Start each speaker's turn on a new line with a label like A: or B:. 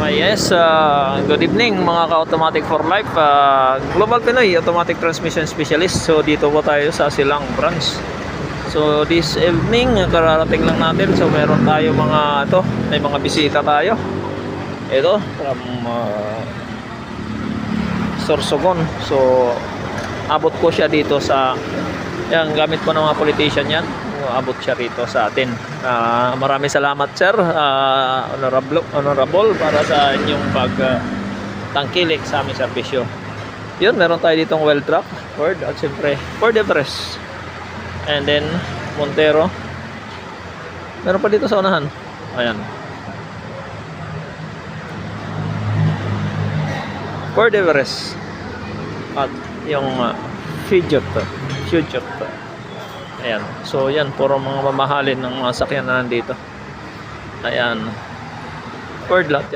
A: Yes, good evening mga ka-Automatic for Life. Global Pinoy Automatic Transmission Specialist. So dito po tayo sa Silang Branch. So this evening, kararating lang natin. So meron tayo may mga bisita tayo. Ito, from Sorsogon. So abot po siya dito sa, yan, gamit po ng mga politician yan. Abot siya rito sa atin. Maraming salamat sir, honorable para sa inyong pagtangkilik sa aming serbisyo. Yun, meron tayo ditong well truck, Ford, at siyempre Ford Everest, and then Montero. Meron pa dito sa unahan, ayan, Ford Everest, at yung Peugeot. Ayan. So yan, puro mga mamahalin ng mga sakyan na nandito. Ayan. Ford lot yan.